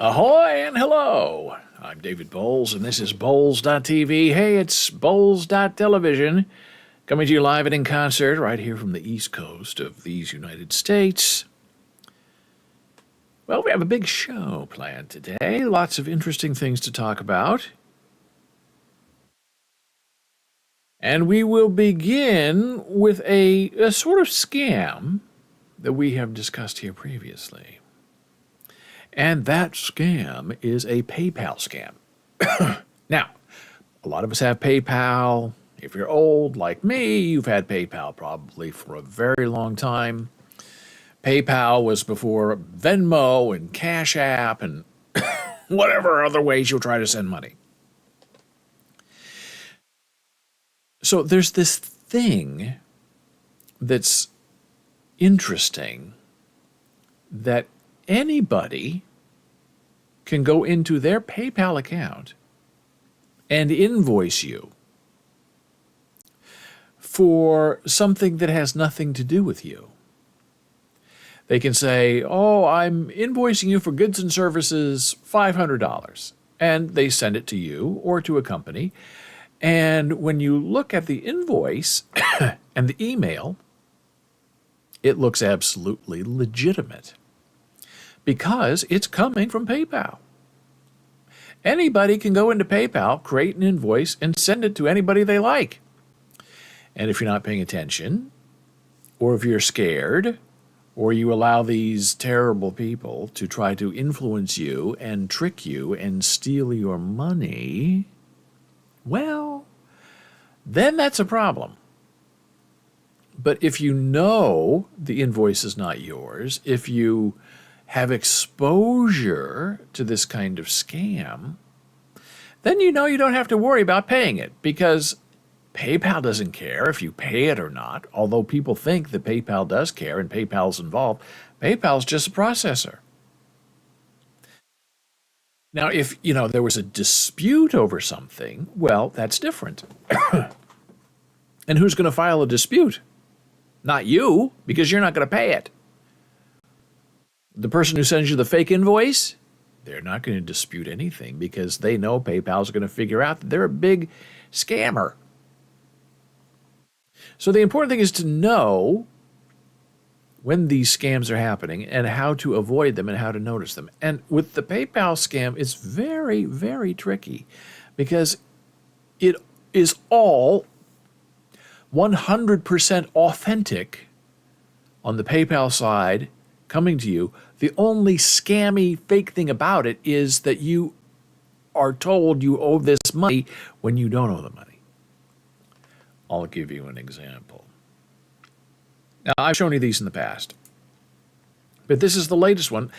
Ahoy and hello! I'm David Bowles, and this is Bowles.tv. Hey, it's Bowles.television, coming to you live and in concert right here from the East Coast of these United States. Well, we have a big show planned today. Lots of interesting things to talk about. And we will begin with a sort of scam that we have discussed here previously. And that scam is a PayPal scam. Now, a lot of us have PayPal. If you're old like me, you've had PayPal probably for a very long time. PayPal was before Venmo and Cash App and whatever other ways you'll try to send money. So there's this thing that's interesting that anybody can go into their PayPal account and invoice you for something that has nothing to do with you. They can say, oh, I'm invoicing you for goods and services $500, and they send it to you or to a company. And when you look at the invoice and the email, it looks absolutely legitimate because it's coming from PayPal. Anybody can go into PayPal, create an invoice, and send it to anybody they like. And if you're not paying attention, or if you're scared, or you allow these terrible people to try to influence you and trick you and steal your money, well, then that's a problem. But if you know the invoice is not yours, if you have exposure to this kind of scam, then you know you don't have to worry about paying it because PayPal doesn't care if you pay it or not, although people think that PayPal does care and PayPal's involved. PayPal's just a processor. Now, if, there was a dispute over something, well, that's different. And who's going to file a dispute? Not you, because you're not going to pay it. The person who sends you the fake invoice, they're not going to dispute anything because they know PayPal's going to figure out that they're a big scammer. So the important thing is to know when these scams are happening and how to avoid them and how to notice them. And with the PayPal scam, it's very, very tricky because it is all 100% authentic on the PayPal side coming to you. The only scammy fake thing about it is that you are told you owe this money when you don't owe the money. I'll give you an example. Now, I've shown you these in the past, but this is the latest one.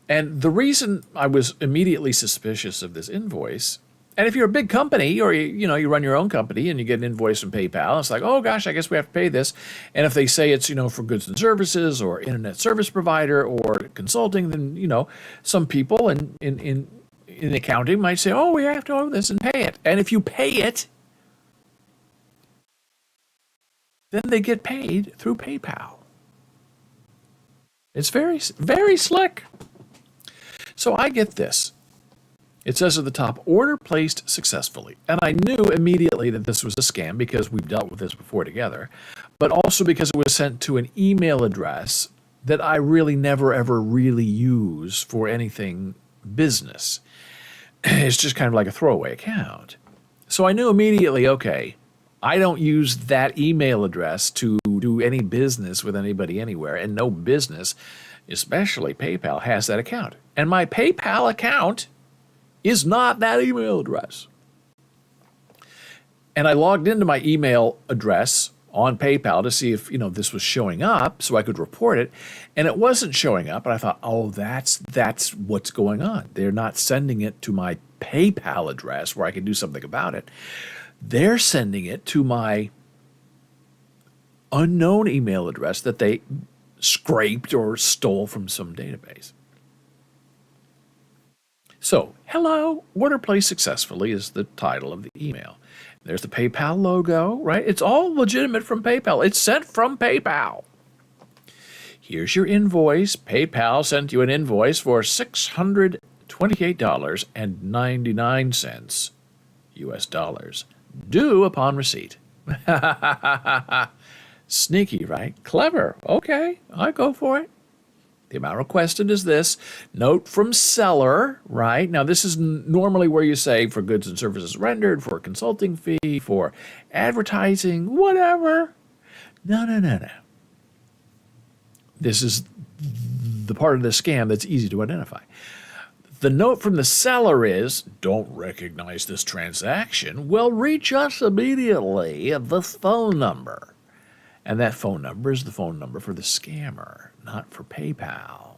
And the reason I was immediately suspicious of this invoice, and if you're a big company or you run your own company and you get an invoice from PayPal, it's like, oh gosh, I guess we have to pay this. And if they say it's, for goods and services or internet service provider or consulting, then, some people in accounting might say, oh, we have to owe this and pay it. And if you pay it, then they get paid through PayPal. It's very, very slick. So I get this. It says at the top, order placed successfully. And I knew immediately that this was a scam because we've dealt with this before together, but also because it was sent to an email address that I really never, ever really use for anything business. It's just kind of like a throwaway account. So I knew immediately, okay, I don't use that email address to do any business with anybody anywhere, and no business, especially PayPal, has that account. And my PayPal account is not that email address. And I logged into my email address on PayPal to see if, this was showing up so I could report it, and it wasn't showing up, and I thought, oh, that's what's going on. They're not sending it to my PayPal address where I can do something about it. They're sending it to my unknown email address that they scraped or stole from some database. So, hello, order placed successfully is the title of the email. There's the PayPal logo, right? It's all legitimate from PayPal. It's sent from PayPal. Here's your invoice. PayPal sent you an invoice for $600 $628.99 US dollars, due upon receipt. Sneaky, right? Clever. Okay, I go for it. The amount requested is this. Note from seller, right? Now, this is normally where you say for goods and services rendered, for a consulting fee, for advertising, whatever. No. This is the part of the scam that's easy to identify. The note from the seller is, don't recognize this transaction. Well, reach us immediately at this phone number. And that phone number is the phone number for the scammer, not for PayPal.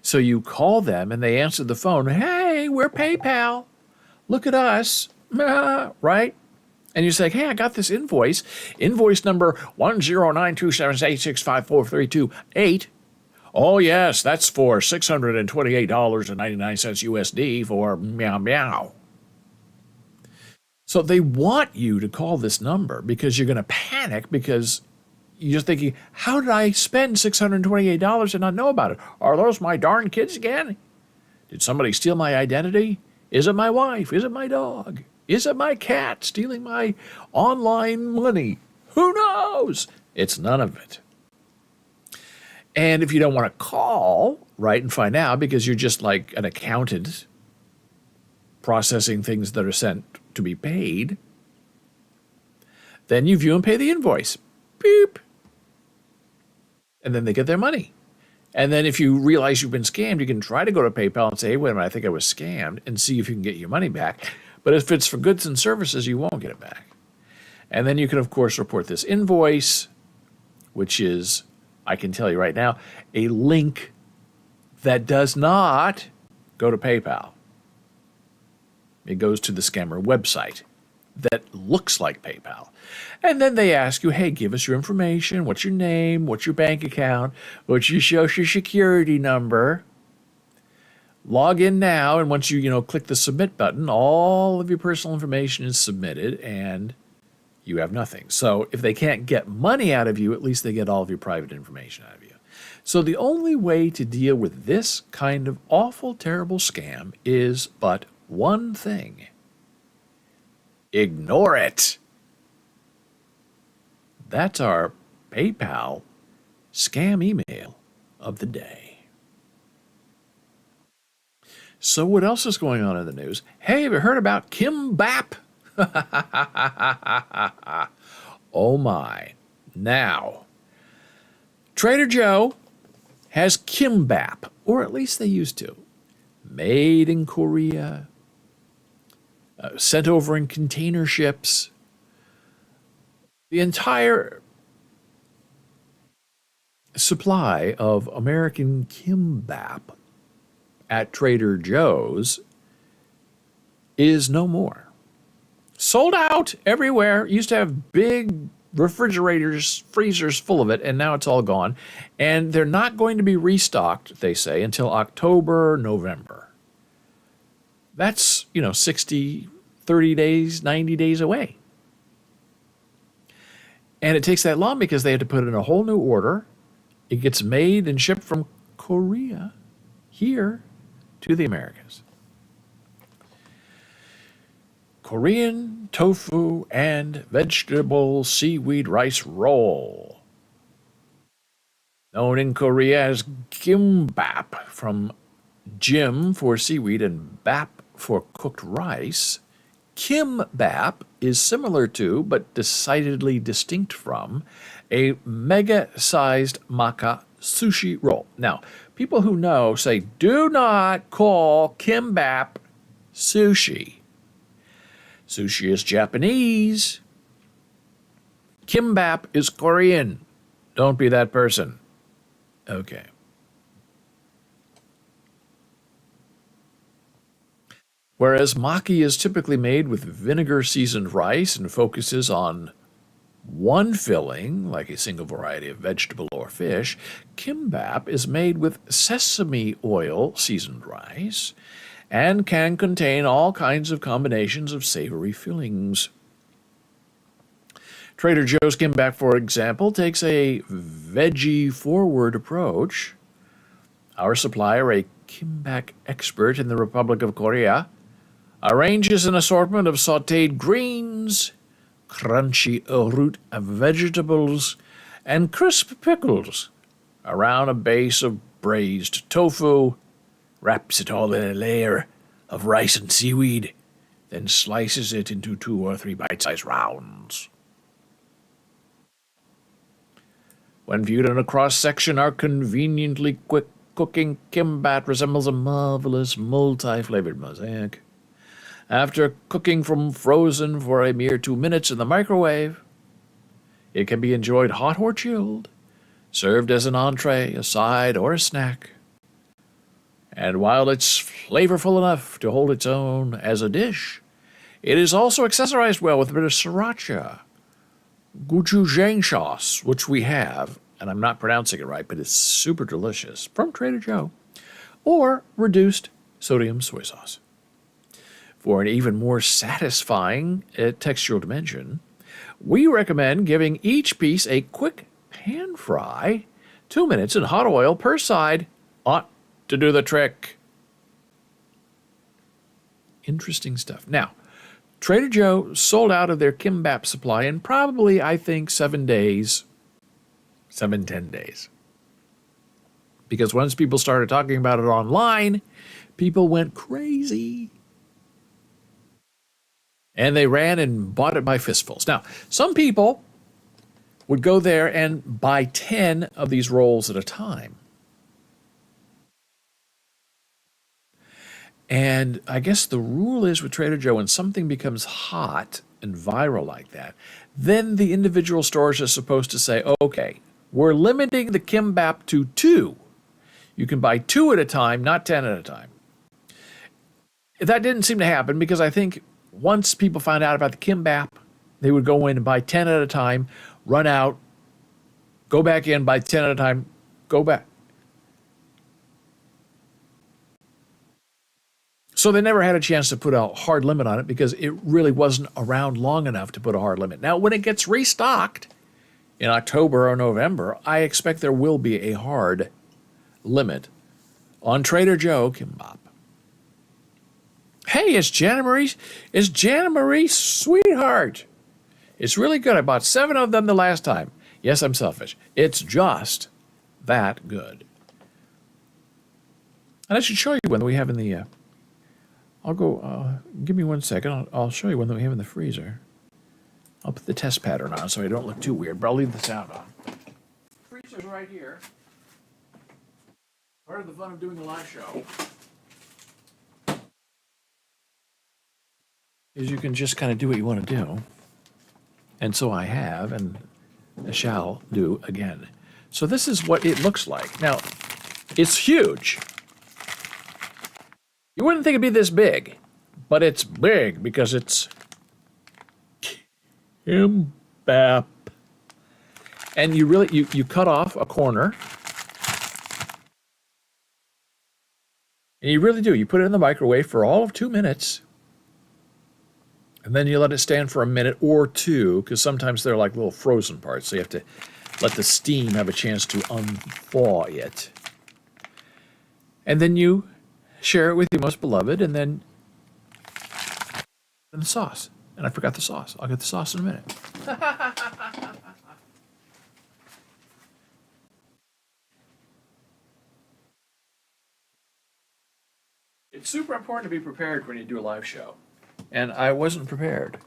So you call them and they answer the phone. Hey, we're PayPal. Look at us. Right? And you say, hey, I got this invoice. Invoice number 1092786543228. Oh, yes, that's for $628.99 USD for meow meow. So they want you to call this number because you're going to panic because you're thinking, how did I spend $628 and not know about it? Are those my darn kids again? Did somebody steal my identity? Is it my wife? Is it my dog? Is it my cat stealing my online money? Who knows? It's none of it. And if you don't want to call, right, and find out because you're just like an accountant processing things that are sent to be paid, then you view and pay the invoice. Beep. And then they get their money. And then if you realize you've been scammed, you can try to go to PayPal and say, hey, wait a minute, I think I was scammed, and see if you can get your money back. But if it's for goods and services, you won't get it back. And then you can, of course, report this invoice, which is, I can tell you right now, a link that does not go to PayPal. It goes to the scammer website that looks like PayPal. And then they ask you, hey, give us your information. What's your name? What's your bank account? What's your social security number? Log in now, and once you click the submit button, all of your personal information is submitted, and you have nothing. So if they can't get money out of you, at least they get all of your private information out of you. So the only way to deal with this kind of awful, terrible scam is but one thing. Ignore it. That's our PayPal scam email of the day. So what else is going on in the news? Hey, have you heard about Kimbap? Oh my. Now, Trader Joe has Kimbap, or at least they used to. Made in Korea, sent over in container ships. The entire supply of American Kimbap at Trader Joe's is no more. Sold out everywhere. Used to have big refrigerators, freezers full of it, and now it's all gone. And they're not going to be restocked, they say, until October, November. That's, 60, 30 days, 90 days away. And it takes that long because they had to put in a whole new order. It gets made and shipped from Korea here to the Americas. Korean tofu and vegetable seaweed rice roll, known in Korea as kimbap, from Jim for seaweed and bap for cooked rice. Kimbap is similar to, but decidedly distinct from, a mega-sized maca sushi roll. Now, people who know say, do not call kimbap sushi. Sushi is Japanese. Kimbap is Korean. Don't be that person. Okay. Whereas maki is typically made with vinegar-seasoned rice and focuses on one filling, like a single variety of vegetable or fish, kimbap is made with sesame oil-seasoned rice and can contain all kinds of combinations of savory fillings. Trader Joe's Kimbap, for example, takes a veggie-forward approach. Our supplier, a kimbap expert in the Republic of Korea, arranges an assortment of sautéed greens, crunchy root of vegetables, and crisp pickles around a base of braised tofu, wraps it all in a layer of rice and seaweed, then slices it into 2 or 3 bite-sized rounds. When viewed in a cross-section, our conveniently quick cooking kimbap resembles a marvelous multi-flavored mosaic. After cooking from frozen for a mere 2 minutes in the microwave, it can be enjoyed hot or chilled, served as an entree, a side, or a snack. And while it's flavorful enough to hold its own as a dish, it is also accessorized well with a bit of sriracha, gochujang sauce, which we have, and I'm not pronouncing it right, but it's super delicious, from Trader Joe, or reduced sodium soy sauce. For an even more satisfying textural dimension, we recommend giving each piece a quick pan fry, 2 minutes in hot oil per side, ought to do the trick. Interesting stuff. Now, Trader Joe sold out of their kimbap supply in probably, I think, 10 days. Because once people started talking about it online, people went crazy. And they ran and bought it by fistfuls. Now, some people would go there and buy 10 of these rolls at a time. And I guess the rule is with Trader Joe, when something becomes hot and viral like that, then the individual stores are supposed to say, okay, we're limiting the kimbap to 2. You can buy 2 at a time, not 10 at a time. That didn't seem to happen because I think once people found out about the kimbap, they would go in and buy 10 at a time, run out, go back in, buy 10 at a time, go back. So they never had a chance to put a hard limit on it because it really wasn't around long enough to put a hard limit. Now, when it gets restocked in October or November, I expect there will be a hard limit on Trader Joe kimbap. Hey, it's Jana Marie, sweetheart. It's really good. I bought 7 of them the last time. Yes, I'm selfish. It's just that good. And I should show you one that we have in the... give me 1 second. I'll show you one that we have in the freezer. I'll put the test pattern on so I don't look too weird, but I'll leave the sound on. Freezer's right here. Part of the fun of doing a live show is you can just kind of do what you want to do. And so I have, and I shall do again. So this is what it looks like. Now, it's huge. You wouldn't think it'd be this big, but it's big because it's kimbap. And you really, you cut off a corner. And you really do. You put it in the microwave for all of 2 minutes. And then you let it stand for a minute or 2, because sometimes they're like little frozen parts. So you have to let the steam have a chance to unthaw it. And then you share it with your most beloved, and then the sauce. And I forgot the sauce. I'll get the sauce in a minute. It's super important to be prepared when you do a live show. And I wasn't prepared.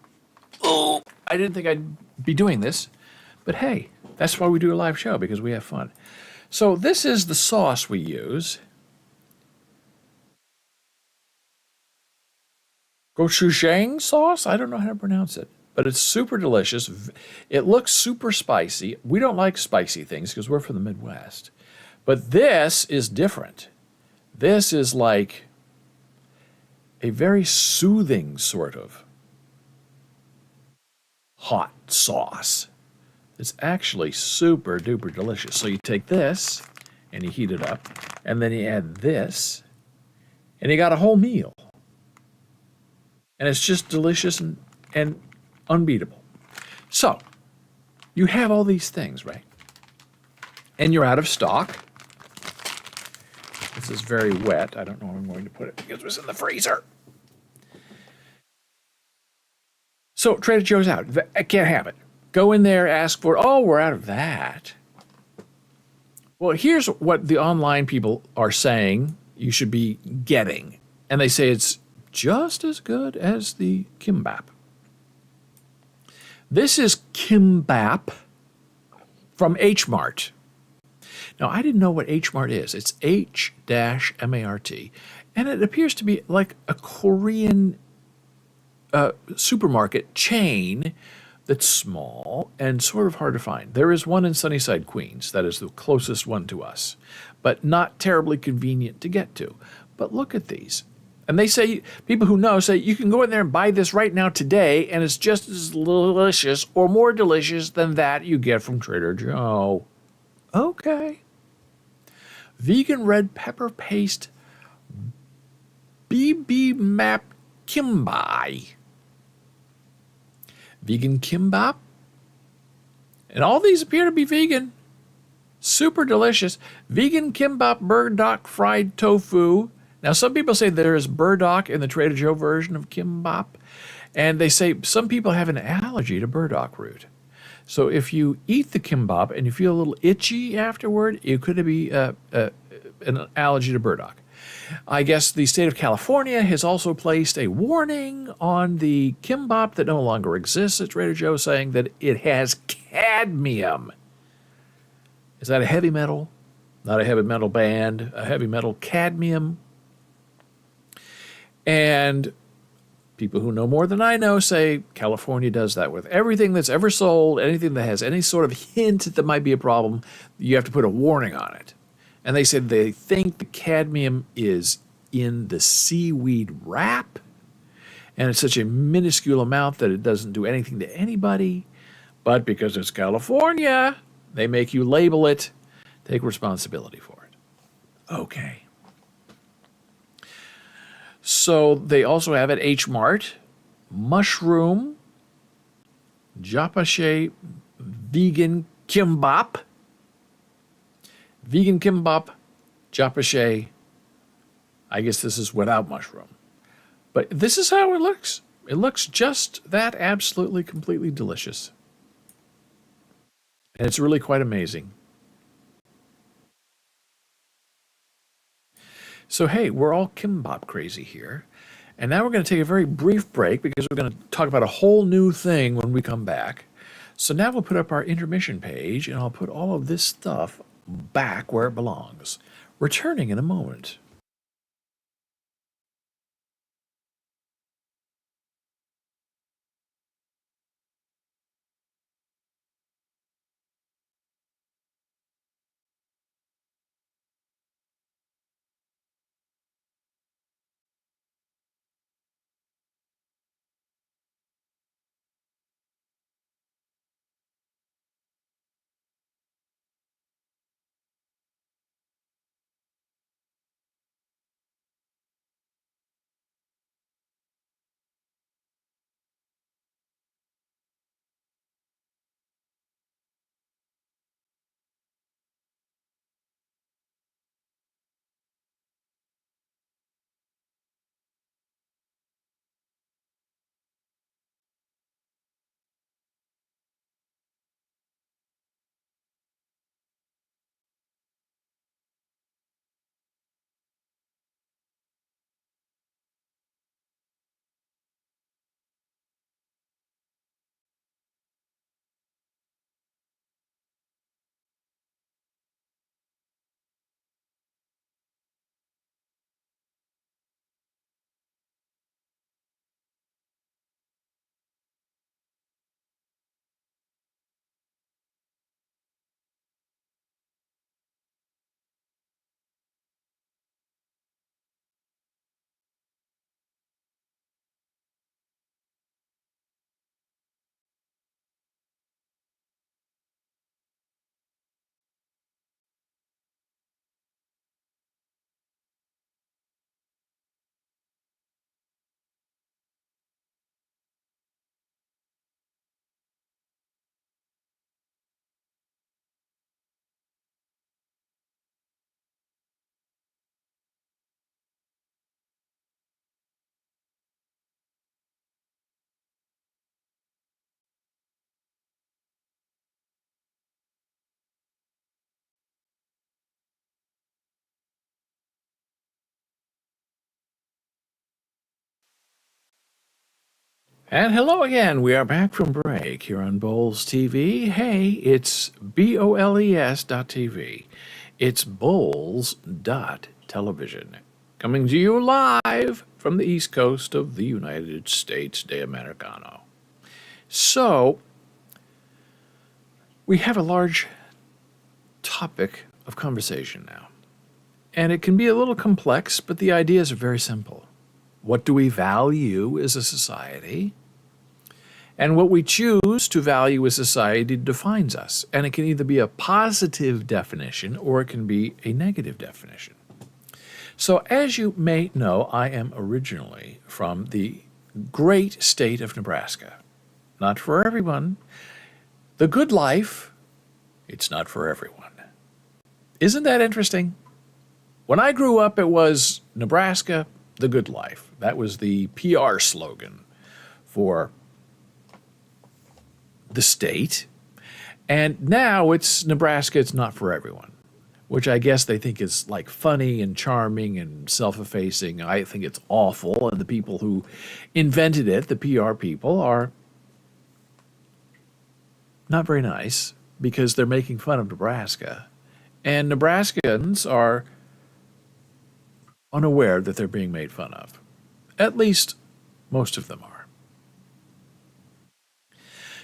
Oh, I didn't think I'd be doing this. But hey, that's why we do a live show, because we have fun. So this is the sauce we use. Gochujang sauce? I don't know how to pronounce it. But it's super delicious. It looks super spicy. We don't like spicy things because we're from the Midwest. But this is different. This is like a very soothing sort of hot sauce. It's actually super duper delicious. So you take this and you heat it up, and then you add this, and you got a whole meal. And it's just delicious and unbeatable. So you have all these things, right? And you're out of stock. This is very wet. I don't know where I'm going to put it because it was in the freezer. So Trader Joe's out. I can't have it. Go in there, ask for it. Oh, we're out of that. Well, here's what the online people are saying you should be getting. And they say it's just as good as the kimbap. This is kimbap from H Mart. Now, I didn't know what H Mart is. It's H-MART. And it appears to be like a Korean supermarket chain that's small and sort of hard to find. There is one in Sunnyside, Queens. That is the closest one to us, but not terribly convenient to get to. But look at these. And they say, people who know say, you can go in there and buy this right now today, and it's just as delicious or more delicious than that you get from Trader Joe. Okay. Vegan red pepper paste bibimbap kimbap. Vegan kimbap. And all these appear to be vegan. Super delicious. Vegan kimbap burdock fried tofu. Now, some people say there is burdock in the Trader Joe version of kimbap. And they say some people have an allergy to burdock root. So if you eat the kimbap and you feel a little itchy afterward, it could be an allergy to burdock. I guess the state of California has also placed a warning on the kimbap that no longer exists at Trader Joe, saying that it has cadmium. Is that a heavy metal? Not a heavy metal band, a heavy metal cadmium. And people who know more than I know say California does that with everything that's ever sold, anything that has any sort of hint that there might be a problem, you have to put a warning on it. And they said they think the cadmium is in the seaweed wrap, and it's such a minuscule amount that it doesn't do anything to anybody. But because it's California, they make you label it, take responsibility for it. Okay. So they also have at H Mart mushroom japchae vegan kimbap. Vegan kimbap japchae. I guess this is without mushroom. But this is how it looks. It looks just that absolutely completely delicious. And it's really quite amazing. So, hey, we're all kimbap crazy here. And now we're going to take a very brief break because we're going to talk about a whole new thing when we come back. So now we'll put up our intermission page and I'll put all of this stuff back where it belongs. Returning in a moment. And hello again. We are back from break here on Bowles TV. Hey, it's BOLES.TV. It's Bowles.television. Coming to you live from the East Coast of the United States de Americano. So, we have a large topic of conversation now. And it can be a little complex, but the ideas are very simple. What do we value as a society? And what we choose to value as society defines us. And it can either be a positive definition or it can be a negative definition. So as you may know, I am originally from the great state of Nebraska. Not for everyone. The good life, it's not for everyone. Isn't that interesting? When I grew up, it was Nebraska, the good life. That was the PR slogan for the state. And now it's Nebraska, it's not for everyone, which I guess they think is like funny and charming and self-effacing. I think it's awful. And the people who invented it, the PR people, are not very nice because they're making fun of Nebraska. And Nebraskans are unaware that they're being made fun of. At least most of them are.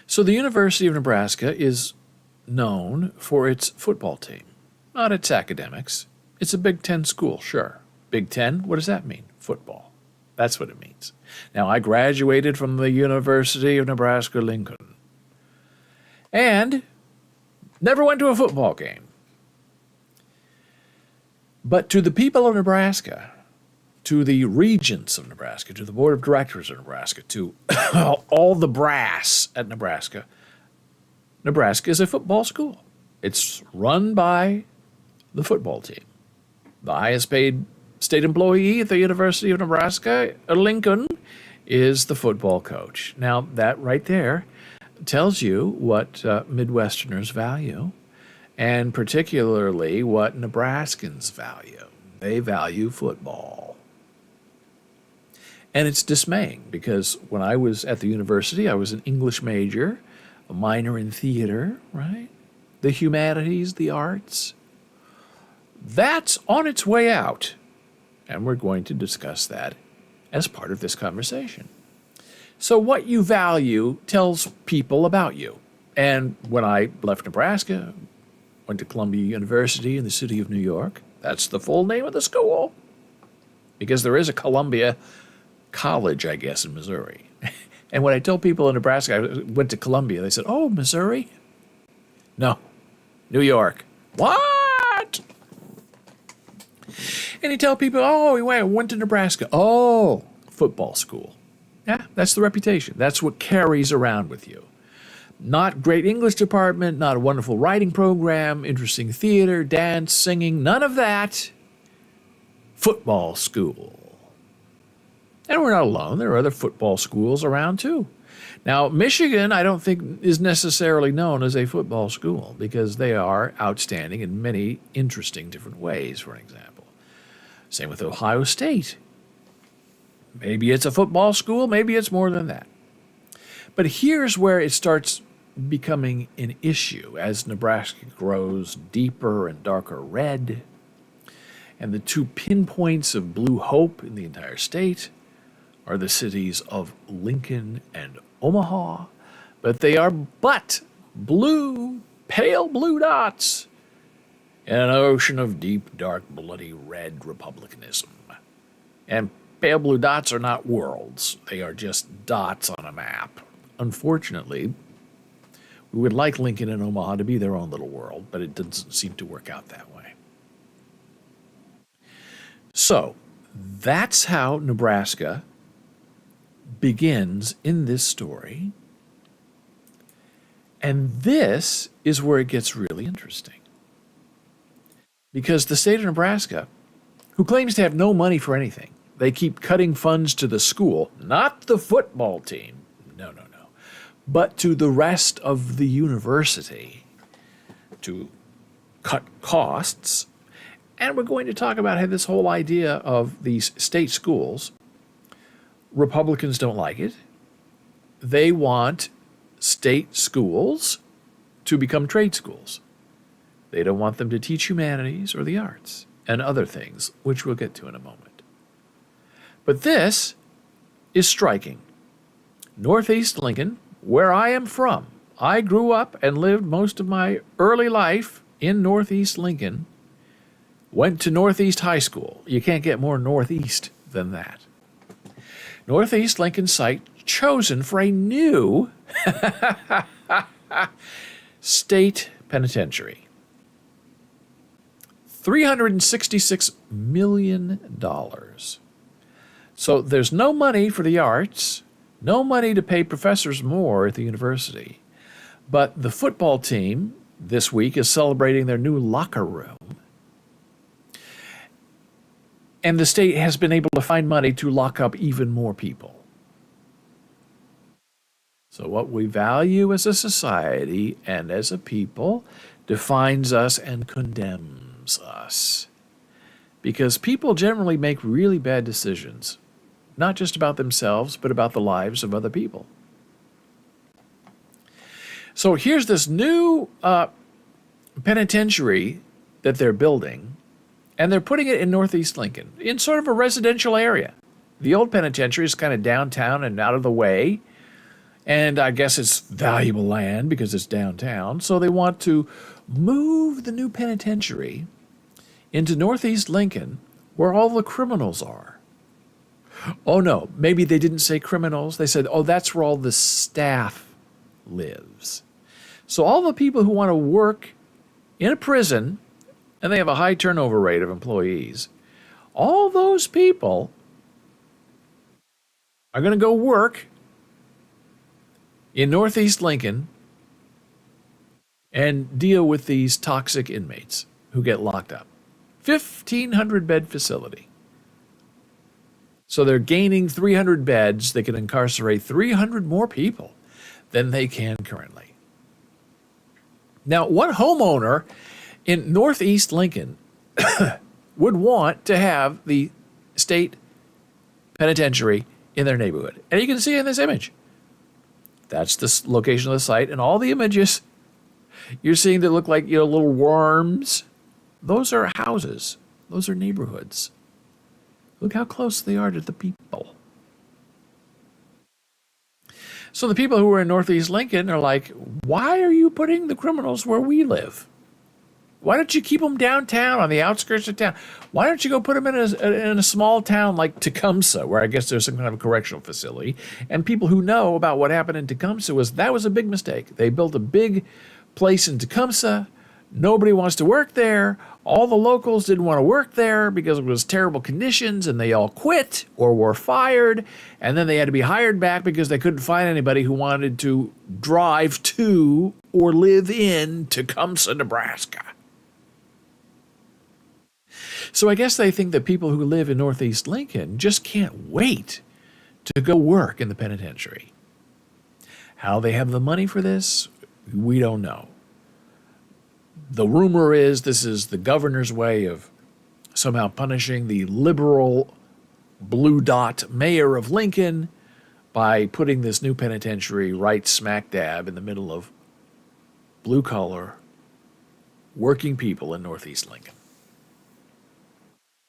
So the University of Nebraska is known for its football team, not its academics. It's a Big Ten school, sure. Big Ten, what does that mean? Football. That's what it means. Now, I graduated from the University of Nebraska-Lincoln and never went to a football game. But to the people of Nebraska, to the regents of Nebraska, to the board of directors of Nebraska, to all the brass at Nebraska, Nebraska is a football school. It's run by the football team. The highest paid state employee at the University of Nebraska, Lincoln, is the football coach. Now, that right there tells you what Midwesterners value, and particularly what Nebraskans value. They value football. And it's dismaying because when I was at the university, I was an English major, a minor in theater, right? The humanities, the arts. That's on its way out. And we're going to discuss that as part of this conversation. So what you value tells people about you. And when I left Nebraska, went to Columbia University in the city of New York, that's the full name of the school, because there is a Columbia College, I guess, in Missouri. And when I told people in Nebraska I went to Columbia, they said, "Oh, Missouri?" No, New York. What? And you tell people, "Oh, we went to Nebraska." Oh, football school. Yeah, that's the reputation. That's what carries around with you. Not great English department, not a wonderful writing program, interesting theater, dance, singing, none of that. Football school. And we're not alone. There are other football schools around too. Now, Michigan, I don't think, is necessarily known as a football school because they are outstanding in many interesting different ways, for example. Same with Ohio State. Maybe it's a football school, maybe it's more than that. But here's where it starts becoming an issue as Nebraska grows deeper and darker red, and the two pinpoints of blue hope in the entire state are the cities of Lincoln and Omaha, but they are blue, pale blue dots in an ocean of deep, dark, bloody red republicanism. And pale blue dots are not worlds. They are just dots on a map. Unfortunately, we would like Lincoln and Omaha to be their own little world, but it doesn't seem to work out that way. So, that's how Nebraska begins in this story. And this is where it gets really interesting. Because the state of Nebraska, who claims to have no money for anything, they keep cutting funds to the school, not the football team, no, but to the rest of the university to cut costs. And we're going to talk about how this whole idea of these state schools, Republicans don't like it. they want state schools to become trade schools. They don't want them to teach humanities or the arts and other things, which we'll get to in a moment. But this is striking. Northeast Lincoln, where I am from, I grew up and lived most of my early life in Northeast Lincoln, went to Northeast High School. You can't get more Northeast than that. Northeast Lincoln site chosen for a new state penitentiary. $366 million. So there's no money for the arts, no money to pay professors more at the university. But the football team this week is celebrating their new locker room. And the state has been able to find money to lock up even more people. So what we value as a society and as a people defines us and condemns us. Because people generally make really bad decisions, not just about themselves, but about the lives of other people. So here's this new penitentiary that they're building, and they're putting it in Northeast Lincoln, in sort of a residential area. The old penitentiary is kind of downtown and out of the way, and I guess it's valuable land because it's downtown, so they want to move the new penitentiary into Northeast Lincoln, where all the criminals are. Oh no, maybe they didn't say criminals. They said, oh, that's where all the staff lives. So all the people who want to work in a prison, and they have a high turnover rate of employees, all those people are going to go work in Northeast Lincoln and deal with these toxic inmates who get locked up. 1,500 bed facility. So they're gaining 300 beds. They can incarcerate 300 more people than they can currently. Now, what homeowner in Northeast Lincoln would want to have the state penitentiary in their neighborhood? And you can see in this image. That's the location of the site, and all the images you're seeing that look like, little worms. Those are houses. Those are neighborhoods. Look how close they are to the people. So the people who are in Northeast Lincoln are like, why are you putting the criminals where we live? Why don't you keep them downtown on the outskirts of town? Why don't you go put them in a small town like Tecumseh, where I guess there's some kind of a correctional facility? And people who know about what happened in Tecumseh that was a big mistake. They built a big place in Tecumseh. Nobody wants to work there. All the locals didn't want to work there because it was terrible conditions, and they all quit or were fired, and then they had to be hired back because they couldn't find anybody who wanted to drive to or live in Tecumseh, Nebraska. So I guess they think that people who live in Northeast Lincoln just can't wait to go work in the penitentiary. How they have the money for this, we don't know. The rumor is this is the governor's way of somehow punishing the liberal blue dot mayor of Lincoln by putting this new penitentiary right smack dab in the middle of blue collar working people in Northeast Lincoln.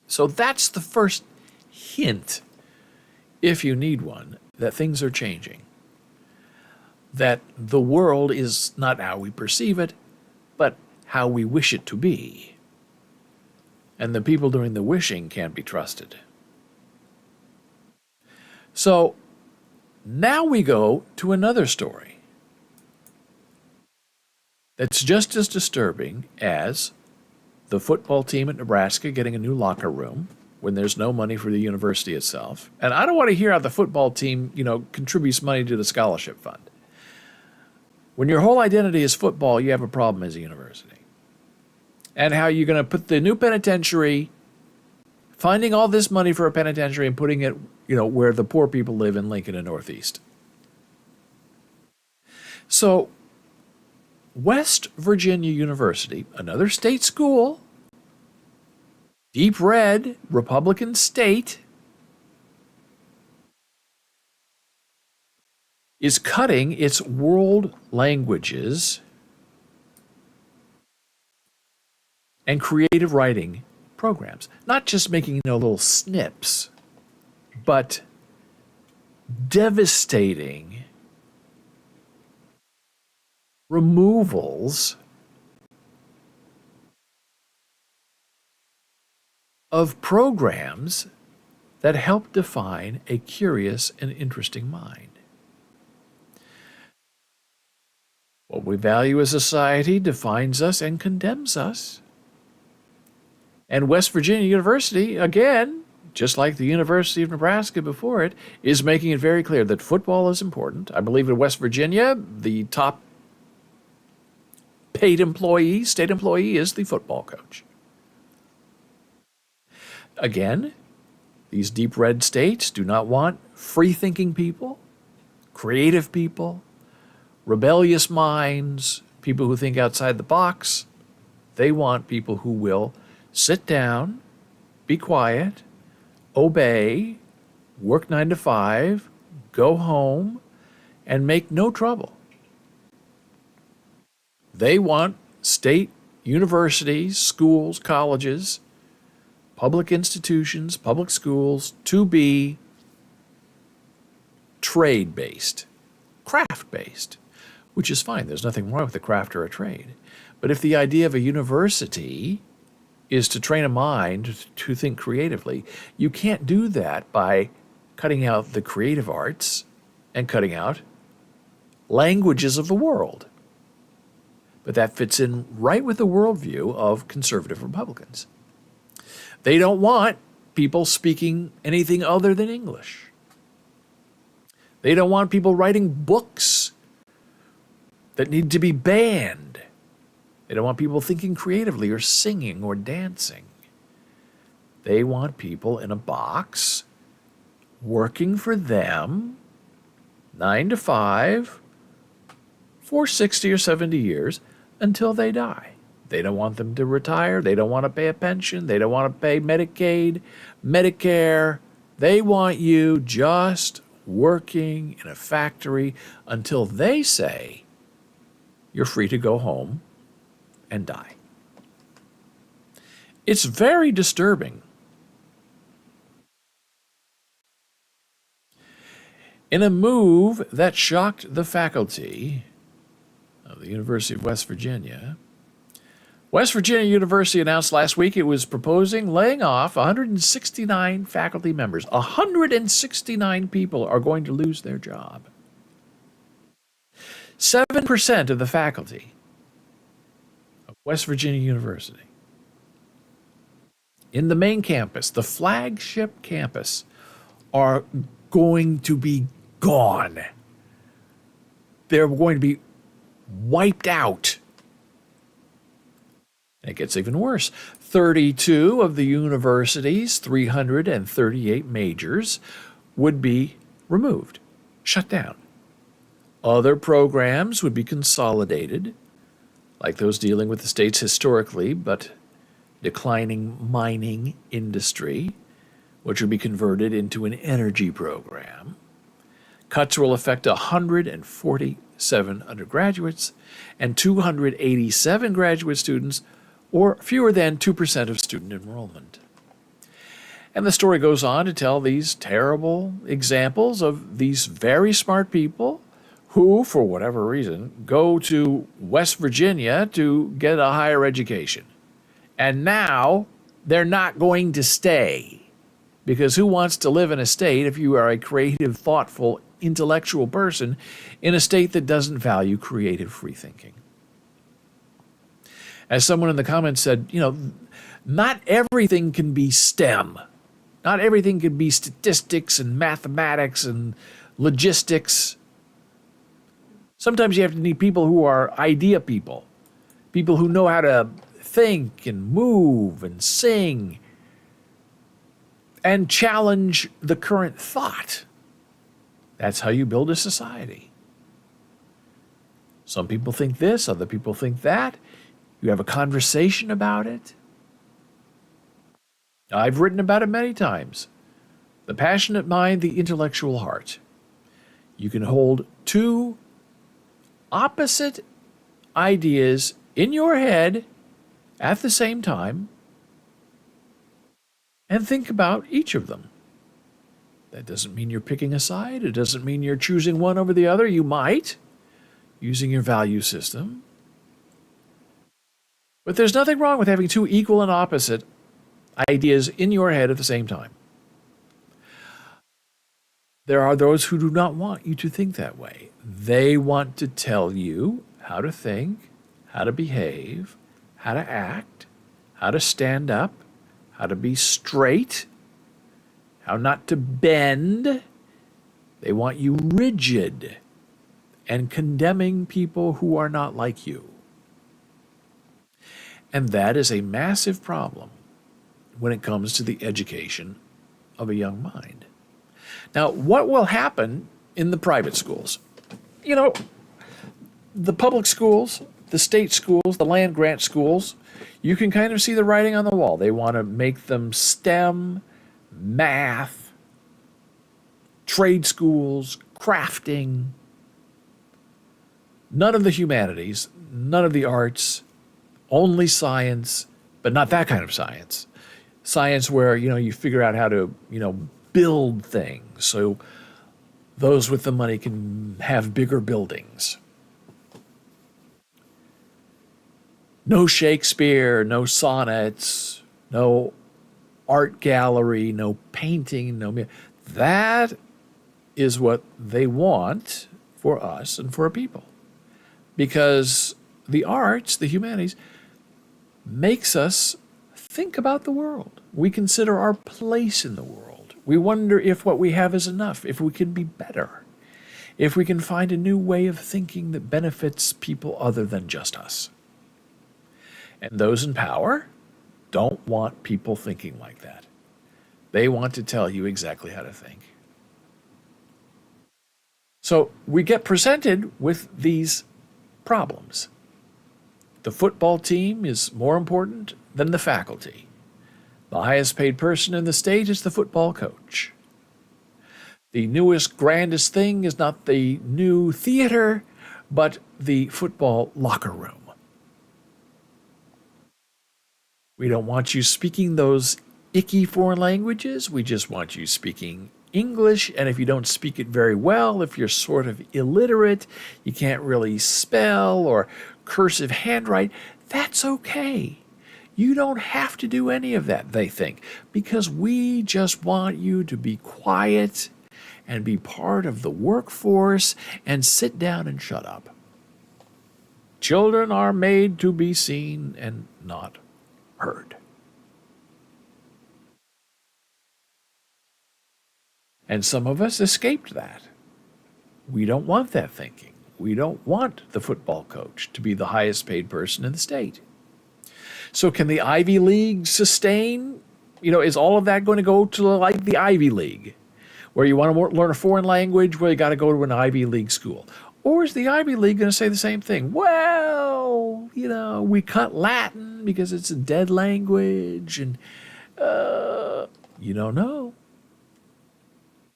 So that's the first hint, if you need one, that things are changing. That the world is not how we perceive it, but how we wish it to be. And the people doing the wishing can't be trusted. So now we go to another story that's just as disturbing as the football team at Nebraska getting a new locker room when there's no money for the university itself. And I don't want to hear how the football team, contributes money to the scholarship fund. When your whole identity is football, you have a problem as a university. And how you're going to put the new penitentiary, finding all this money for a penitentiary and putting it, where the poor people live in Lincoln and Northeast. So West Virginia University, another state school, deep red, Republican state, is cutting its world languages and creative writing programs. Not just making little snips, but devastating removals of programs that help define a curious and interesting mind. What we value as a society defines us and condemns us. And West Virginia University, again, just like the University of Nebraska before it, is making it very clear that football is important. I believe in West Virginia, the top paid employee, state employee, is the football coach. Again, these deep red states do not want free-thinking people, creative people, rebellious minds, people who think outside the box. They want people who will sit down, be quiet, obey, work 9 to 5, go home, and make no trouble. They want state universities, schools, colleges, public institutions, public schools to be trade-based, craft-based, which is fine. There's nothing wrong with a craft or a trade. But if the idea of a university is to train a mind to think creatively, you can't do that by cutting out the creative arts and cutting out languages of the world. But that fits in right with the worldview of conservative Republicans. They don't want people speaking anything other than English. They don't want people writing books that need to be banned. They don't want people thinking creatively or singing or dancing. They want people in a box working for them 9 to 5 for 60 or 70 years until they die. They don't want them to retire. They don't want to pay a pension. They don't want to pay Medicaid, Medicare. They want you just working in a factory until they say you're free to go home and die. It's very disturbing. In a move that shocked the faculty of the University of West Virginia, West Virginia University announced last week it was proposing laying off 169 faculty members. 169 people are going to lose their job. 7% of the faculty of West Virginia University in the main campus, the flagship campus, are going to be gone. They're going to be wiped out. And it gets even worse. 32 of the university's 338 majors would be removed, shut down. Other programs would be consolidated, like those dealing with the state's historically but declining mining industry, which would be converted into an energy program. Cuts will affect 147 undergraduates and 287 graduate students, or fewer than 2% of student enrollment. And the story goes on to tell these terrible examples of these very smart people who, for whatever reason, go to West Virginia to get a higher education. And now they're not going to stay. Because who wants to live in a state, if you are a creative, thoughtful, intellectual person, in a state that doesn't value creative free thinking? As someone in the comments said, not everything can be STEM. Not everything can be statistics and mathematics and logistics. Sometimes you have to need people who are idea people who know how to think and move and sing and challenge the current thought. That's how you build a society. Some people think this, other people think that. You have a conversation about it. I've written about it many times. The passionate mind, the intellectual heart. You can hold two opposite ideas in your head at the same time and think about each of them. That doesn't mean you're picking a side. It doesn't mean you're choosing one over the other. You might, using your value system. But there's nothing wrong with having two equal and opposite ideas in your head at the same time. There are those who do not want you to think that way. They want to tell you how to think, how to behave, how to act, how to stand up, how to be straight, how not to bend. They want you rigid and condemning people who are not like you. And that is a massive problem when it comes to the education of a young mind. Now, what will happen in the private schools? You know, the public schools, the state schools, the land-grant schools, you can kind of see the writing on the wall. They want to make them STEM, math, trade schools, crafting, none of the humanities, none of the arts, only science, but not that kind of science. Science where, you figure out how to, build things so those with the money can have bigger buildings. No Shakespeare, no sonnets, no art gallery, no painting, that is what they want for us and for a people. Because the arts, the humanities, makes us think about the world. We consider our place in the world. We wonder if what we have is enough, if we can be better, if we can find a new way of thinking that benefits people other than just us. And those in power don't want people thinking like that. They want to tell you exactly how to think. So we get presented with these problems. The football team is more important than the faculty. The highest paid person in the state is the football coach. The newest, grandest thing is not the new theater, but the football locker room. We don't want you speaking those icky foreign languages. We just want you speaking English. And if you don't speak it very well, if you're sort of illiterate, you can't really spell or cursive handwrite, that's okay. You don't have to do any of that, they think, because we just want you to be quiet and be part of the workforce and sit down and shut up. Children are made to be seen and not heard. And some of us escaped that. We don't want that thinking. We don't want the football coach to be the highest paid person in the state. So can the Ivy League sustain? Is all of that going to go to like the Ivy League, where you want to learn a foreign language, where you got to go to an Ivy League school? Or is the Ivy League going to say the same thing? Well, we cut Latin because it's a dead language, and you don't know.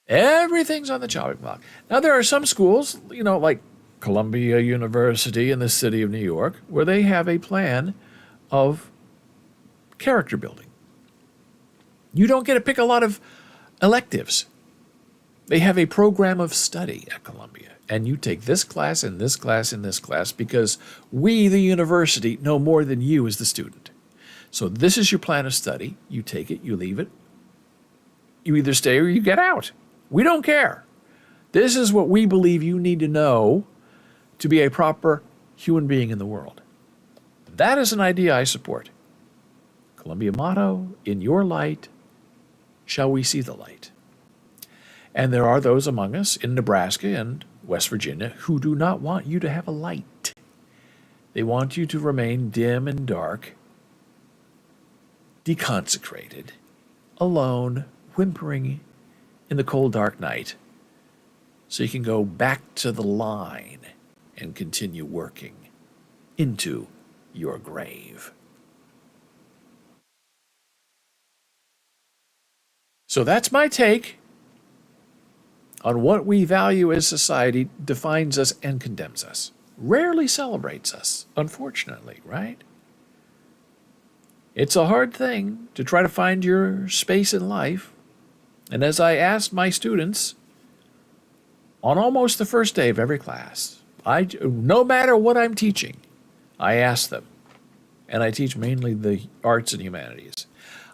Everything's on the chopping block. Now, there are some schools, like Columbia University in the city of New York, where they have a plan of character building. You don't get to pick a lot of electives. They have a program of study at Columbia, and you take this class and this class and this class because we, the university, know more than you as the student. So this is your plan of study. You take it, you leave it. You either stay or you get out. We don't care. This is what we believe you need to know to be a proper human being in the world. That is an idea I support. Columbia motto, in your light shall we see the light. And there are those among us in Nebraska and West Virginia who do not want you to have a light. They want you to remain dim and dark, deconsecrated, alone, whimpering in the cold, dark night, so you can go back to the line and continue working into your grave. So that's my take on what we value as society defines us and condemns us. Rarely celebrates us, unfortunately, right? It's a hard thing to try to find your space in life. And as I asked my students on almost the first day of every class, no matter what I'm teaching, I ask them, and I teach mainly the arts and humanities,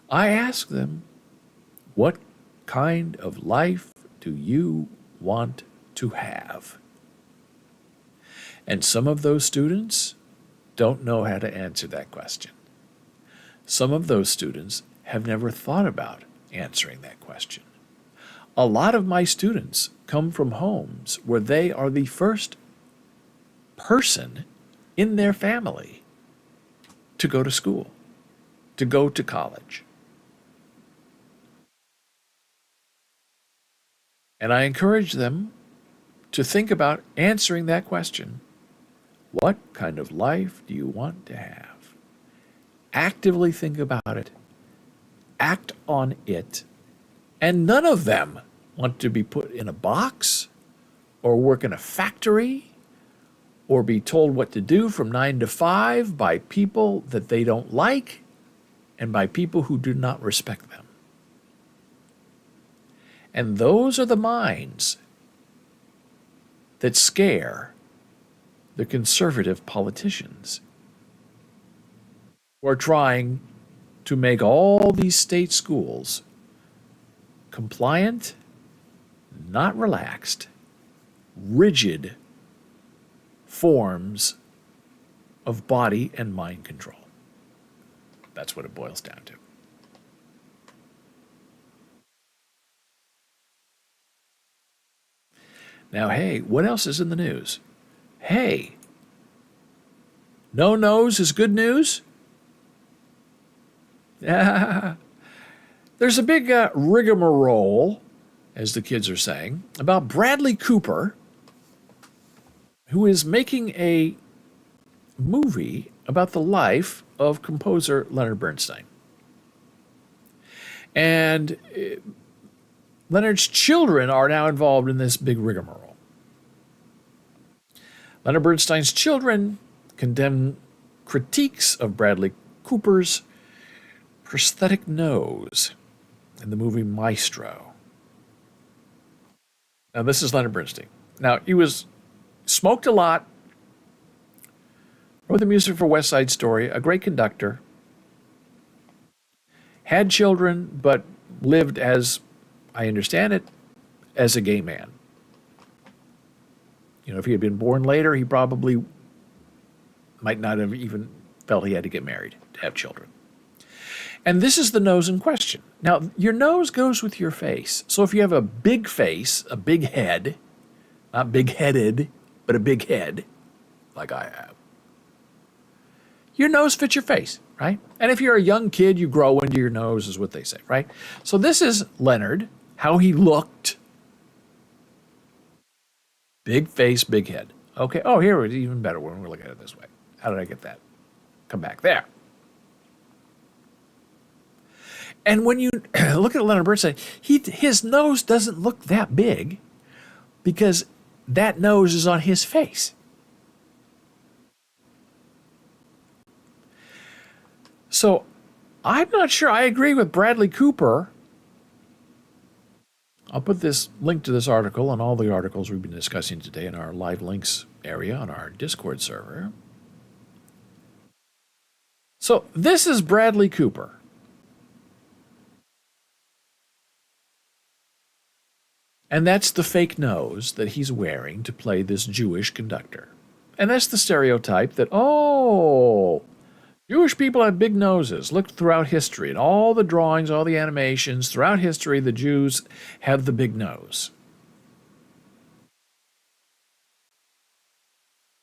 I ask them, what kind of life do you want to have? And some of those students don't know how to answer that question. Some of those students have never thought about answering that question. A lot of my students come from homes where they are the first person in their family to go to school, to go to college. And I encourage them to think about answering that question. What kind of life do you want to have? Actively think about it. Act on it. And none of them want to be put in a box or work in a factory or be told what to do from 9 to 5 by people that they don't like and by people who do not respect them. And those are the minds that scare the conservative politicians who are trying to make all these state schools compliant, not relaxed, rigid forms of body and mind control. That's what it boils down to. Now, hey, what else is in the news? Hey, no nose is good news? There's a big rigmarole, as the kids are saying, about Bradley Cooper, who is making a movie about the life of composer Leonard Bernstein. And Leonard's children are now involved in this big rigmarole. Leonard Bernstein's children condemn critiques of Bradley Cooper's prosthetic nose in the movie Maestro. Now, this is Leonard Bernstein. Now, he smoked a lot, wrote the music for West Side Story, a great conductor, had children, but lived, as I understand it, as a gay man. You know, if he had been born later, he probably might not have even felt he had to get married to have children. And this is the nose in question. Now, your nose goes with your face. So if you have a big face, a big head, not big-headed, but a big head, like I have, your nose fits your face, right? And if you're a young kid, you grow into your nose, is what they say, right? So this is Leonard, how he looked. Big face, big head. Okay, oh, here it's even better when we look at it this way. How did I get that? Come back there. And when you look at Leonard Bernstein, his nose doesn't look that big because that nose is on his face. So I'm not sure I agree with Bradley Cooper. I'll put this link to this article and all the articles we've been discussing today in our live links area on our Discord server. So this is Bradley Cooper. And that's the fake nose that he's wearing to play this Jewish conductor. And that's the stereotype that, oh, Jewish people have big noses. Look throughout history, and all the drawings, all the animations, throughout history, the Jews have the big nose.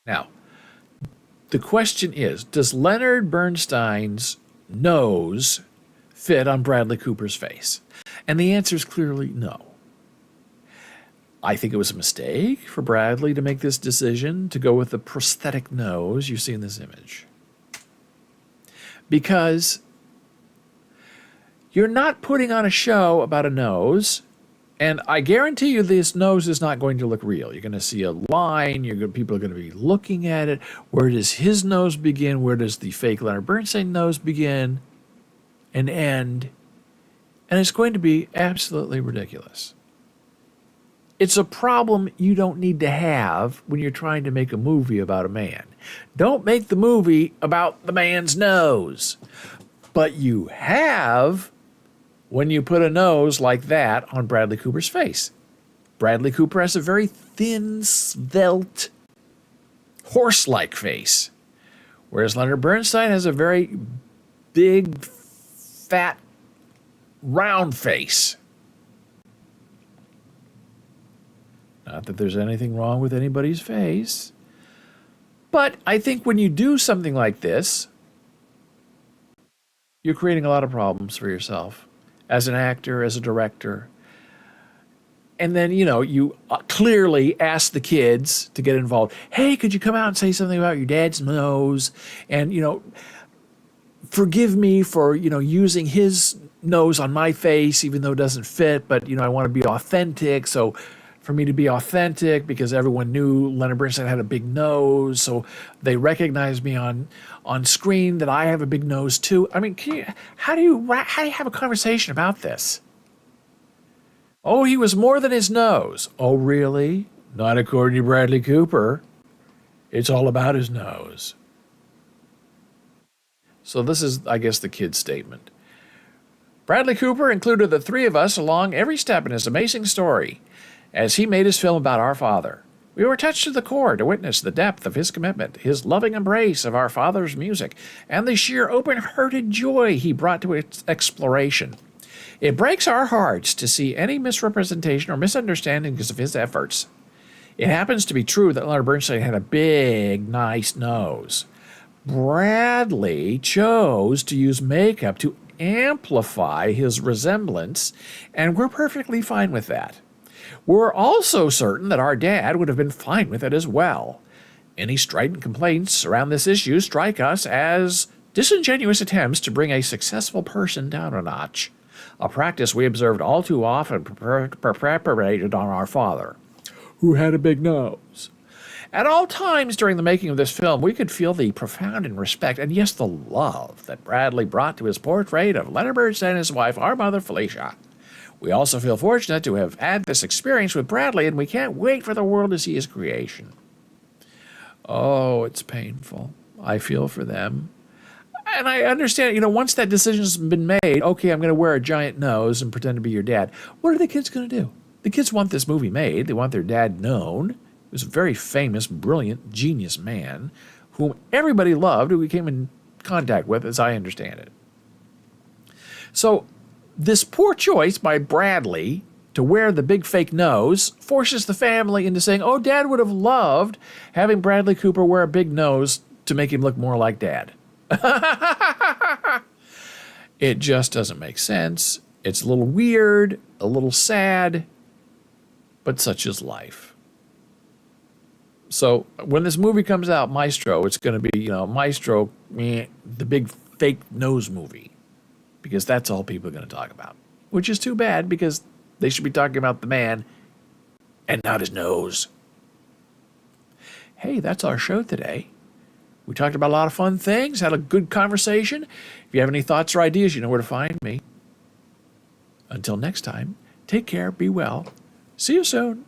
Now, the question is, does Leonard Bernstein's nose fit on Bradley Cooper's face? And the answer is clearly no. I think it was a mistake for Bradley to make this decision to go with the prosthetic nose you see in this image. Because you're not putting on a show about a nose. And I guarantee you this nose is not going to look real. You're going to see a line. People are going to be looking at it. Where does his nose begin? Where does the fake Leonard Bernstein nose begin and end? And it's going to be absolutely ridiculous. It's a problem you don't need to have when you're trying to make a movie about a man. Don't make the movie about the man's nose. But you have when you put a nose like that on Bradley Cooper's face. Bradley Cooper has a very thin, svelte, horse-like face, whereas Leonard Bernstein has a very big, fat, round face. Not that there's anything wrong with anybody's face, but I think when you do something like this, you're creating a lot of problems for yourself as an actor, as a director. And then, you clearly ask the kids to get involved. Hey, could you come out and say something about your dad's nose? And, forgive me for, using his nose on my face, even though it doesn't fit. But, I want to be authentic. So for me to be authentic, because everyone knew Leonard Bernstein had a big nose. So they recognized me on screen that I have a big nose too. I mean, how do you have a conversation about this? Oh, he was more than his nose. Oh, really? Not according to Bradley Cooper. It's all about his nose. So this is, I guess, the kid's statement. Bradley Cooper included the three of us along every step in his amazing story as he made his film about our father. We were touched to the core to witness the depth of his commitment, his loving embrace of our father's music, and the sheer open-hearted joy he brought to its exploration. It breaks our hearts to see any misrepresentation or misunderstandings of his efforts. It happens to be true that Leonard Bernstein had a big, nice nose. Bradley chose to use makeup to amplify his resemblance, and we're perfectly fine with that. We're also certain that our dad would have been fine with it as well. Any strident complaints around this issue strike us as disingenuous attempts to bring a successful person down a notch, a practice we observed all too often perpetrated on our father, who had a big nose. At all times during the making of this film, we could feel the profound respect and, yes, the love that Bradley brought to his portrait of Leonard Bernstein and his wife, our mother, Felicia. We also feel fortunate to have had this experience with Bradley, and we can't wait for the world to see his creation. Oh, it's painful. I feel for them. And I understand, once that decision's been made, okay, I'm going to wear a giant nose and pretend to be your dad. What are the kids going to do? The kids want this movie made. They want their dad known. He was a very famous, brilliant, genius man whom everybody loved, who we came in contact with, as I understand it. So this poor choice by Bradley to wear the big fake nose forces the family into saying, oh, Dad would have loved having Bradley Cooper wear a big nose to make him look more like Dad. It just doesn't make sense. It's a little weird, a little sad, but such is life. So when this movie comes out, Maestro, it's going to be, Maestro, the big fake nose movie. Because that's all people are going to talk about. Which is too bad, because they should be talking about the man and not his nose. Hey, that's our show today. We talked about a lot of fun things, had a good conversation. If you have any thoughts or ideas, you know where to find me. Until next time, take care, be well. See you soon.